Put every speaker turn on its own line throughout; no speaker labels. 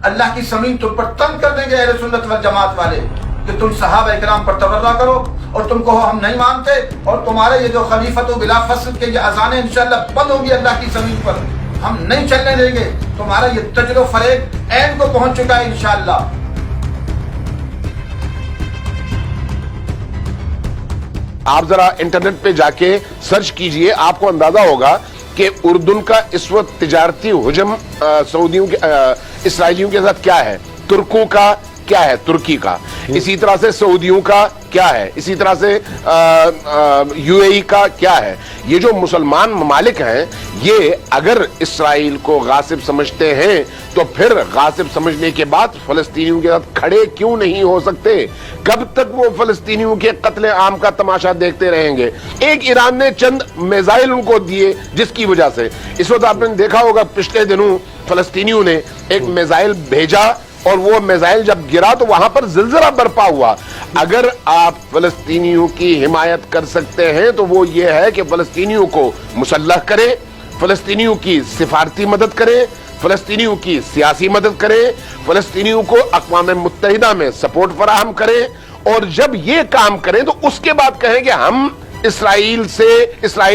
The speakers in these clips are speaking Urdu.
اللہ کی زمین تم پر تنگ کر دیں گے اہل سنت والجماعت والے کہ تم صحابہ اکرام پر تبرہ کرو اور تم کہو ہم نہیں مانتے، اور تمہارے یہ جو خلیفۃ و بلا فصل کے یہ اذانیں انشاءاللہ بند ہوں گی اللہ کی زمین پر، ہم نہیں چلنے دیں گے. تمہارا یہ تجر و فریب عین کو پہنچ چکا ہے انشاءاللہ.
آپ ذرا انٹرنیٹ پہ جا کے سرچ کیجئے، آپ کو اندازہ ہوگا کہ اردن کا اس وقت تجارتی حجم سعودیوں کے اسرائیلیوں کے ساتھ کیا ہے، ترکوں کا کیا ہے، ترکی کا، اسی طرح سے سعودیوں کا کیا ہے، اسی طرح سے یو اے ای کا کیا ہے. یہ جو مسلمان ممالک ہیں یہ اگر اسرائیل کو غاصب سمجھتے ہیں تو پھر غاصب سمجھنے کے بعد فلسطینیوں کے ساتھ کھڑے کیوں نہیں ہو سکتے؟ کب تک وہ فلسطینیوں کے قتل عام کا تماشا دیکھتے رہیں گے؟ ایک ایران نے چند میزائل ان کو دیے جس کی وجہ سے اس وقت آپ نے دیکھا ہوگا پچھلے دنوں فلسطینیوں نے ایک میزائل بھیجا اور وہ میزائل جب گرا تو وہاں پر زلزلہ برپا ہوا. اگر آپ فلسطینیوں کی حمایت کر سکتے ہیں تو وہ یہ ہے کہ فلسطینیوں کو مسلح کریں، فلسطینیوں کی سفارتی مدد کریں، فلسطینیوں کی سیاسی مدد کریں، فلسطینیوں کو اقوام متحدہ میں سپورٹ فراہم کریں، اور جب یہ کام کریں تو اس کے بعد کہیں کہ ہم اسرائیل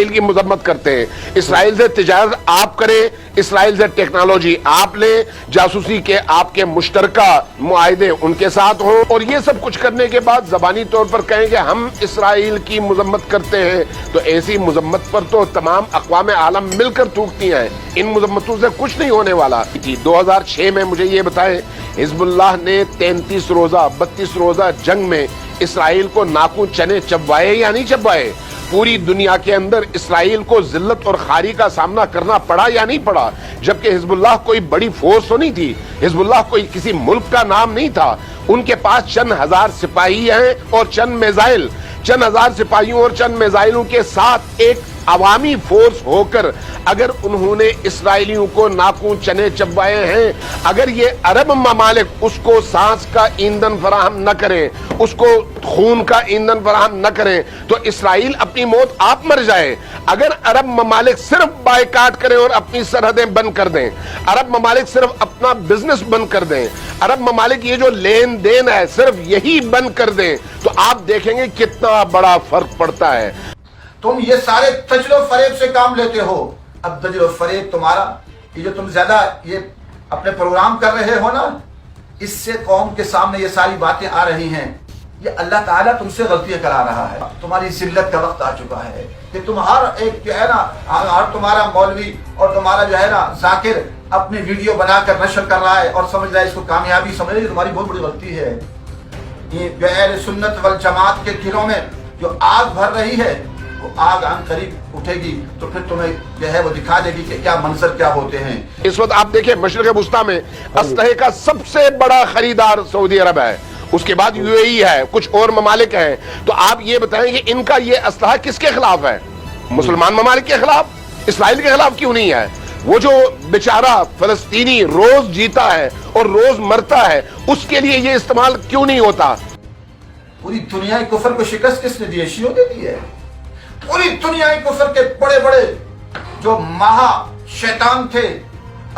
کی مذمت کرتے ہیں. اسرائیل سے تجارت آپ کریں، اسرائیل سے ٹیکنالوجی آپ لیں، جاسوسی کے آپ کے مشترکہ معاہدے ان کے ساتھ ہوں، اور یہ سب کچھ کرنے کے بعد زبانی طور پر کہیں کہ ہم اسرائیل کی مذمت کرتے ہیں، تو ایسی مذمت پر تو تمام اقوام عالم مل کر تھوکتی ہیں. ان مذمتوں سے کچھ نہیں ہونے والا. 2006 میں مجھے یہ بتائیں حزب اللہ نے 33 روزہ 32 روزہ جنگ میں اسرائیل کو ناکوں چنے چبوائے یا نہیں چبوائے؟ پوری دنیا کے اندر اسرائیل کو ذلت اور خاری کا سامنا کرنا پڑا یا نہیں پڑا؟ جبکہ حزب اللہ کوئی بڑی فورس تو نہیں تھی، حزب اللہ کوئی کسی ملک کا نام نہیں تھا. ان کے پاس چند ہزار سپاہی ہیں اور چند میزائل، چند ہزار سپاہیوں اور چند میزائلوں کے ساتھ ایک عوامی فورس ہو کر اگر انہوں نے اسرائیلیوں کو ناکوں چنے چبوائے ہیں، اگر یہ عرب ممالک اس کو سانس کا ایندھن فراہم نہ کریں، اس کو خون کا ایندھن فراہم نہ کریں تو اسرائیل اپنی موت آپ مر جائے. اگر عرب ممالک صرف بائیکاٹ کریں اور اپنی سرحدیں بند کر دیں، عرب ممالک صرف اپنا بزنس بند کر دیں، عرب ممالک یہ جو لین دین ہے صرف یہی بند کر دیں، تو آپ دیکھیں گے کتنا بڑا فرق پڑتا ہے.
تم یہ سارے تجر و فریب سے کام لیتے ہو. اب تجر و فریب تمہارا یہ جو تم زیادہ یہ اپنے پروگرام کر رہے ہو نا، اس سے قوم کے سامنے یہ ساری باتیں آ رہی ہیں. یہ اللہ تعالیٰ تم سے غلطیاں کرا رہا ہے. تمہاری ذلت کا وقت آ چکا ہے کہ تم ہر ایک جو ہے نا، ہر تمہارا مولوی اور تمہارا جو ہے نا ذاکر اپنی ویڈیو بنا کر نشر کر رہا ہے اور سمجھ رہا ہے اس کو کامیابی سمجھ رہا ہے. تمہاری بہت بڑی غلطی ہے. یہ جو اہل سنت والجماعت کے گھروں میں جو آگ بھر رہی ہے وہ آگ عن قریب اٹھے گی تو پھر تمہیں جو ہے وہ دکھا دے گی کہ کیا منظر کیا ہوتے ہیں.
اس وقت آپ دیکھیں مشرق وسطیٰ میں اسلحے کا سب سے بڑا خریدار سعودی عرب ہے، اس کے بعد یو اے ای ہے، کچھ اور ممالک ہیں. تو آپ یہ بتائیں کہ ان کا یہ اسلحہ کس کے خلاف ہے؟ مسلمان ممالک کے خلاف؟ اسرائیل کے خلاف کیوں نہیں ہے؟ وہ جو بیچارہ فلسطینی روز جیتا ہے اور روز مرتا ہے اس کے لیے یہ استعمال کیوں نہیں ہوتا؟
پوری دنیا کفر کو شکست کس نے دی ہے؟ شیعوں نے دی ہے. پوری دنیا کفر کے بڑے بڑے جو مہا شیطان تھے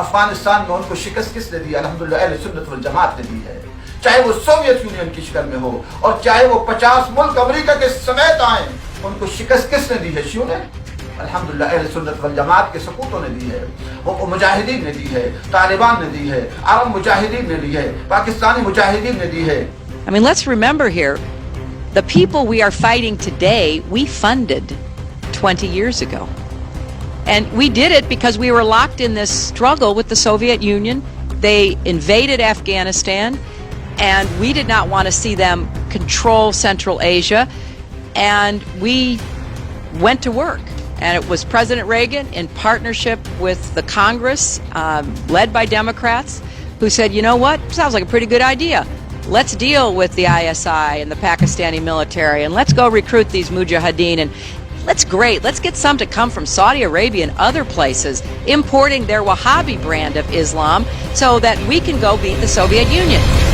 افغانستان میں ان کو شکست کس نے دی؟ الحمدللہ اہل سنت والجماعت نے دی ہے. چاہے وہ سوویت یونین کی شکل میں ہو اور چاہے وہ 50 ملک امریکہ کے سمیت آئیں، ان کو شکست کس نے دی ہے؟ شیعوں نے. الحمدللہ اہل سنت والجماعت کے سپوتوں نے دی ہے، وہ مجاہدین نے دی ہے، طالبان نے دی ہے، عرب مجاہدین نے دی ہے، پاکستانی مجاہدین نے دی ہے.
I mean, let's remember here, the people we are fighting today, we funded 20 years ago. And we did it because we were locked in this struggle with the Soviet Union. They invaded Afghanistan, and we did not want to see them control Central Asia. And we went to work. And it was President Reagan, in partnership with the Congress, led by Democrats, who said, you know what, sounds like a pretty good idea. Let's deal with the ISI and the Pakistani military, and let's go recruit these mujahideen, and let's get some to come from Saudi Arabia and other places, importing their Wahhabi brand of Islam so that we can go beat the Soviet Union.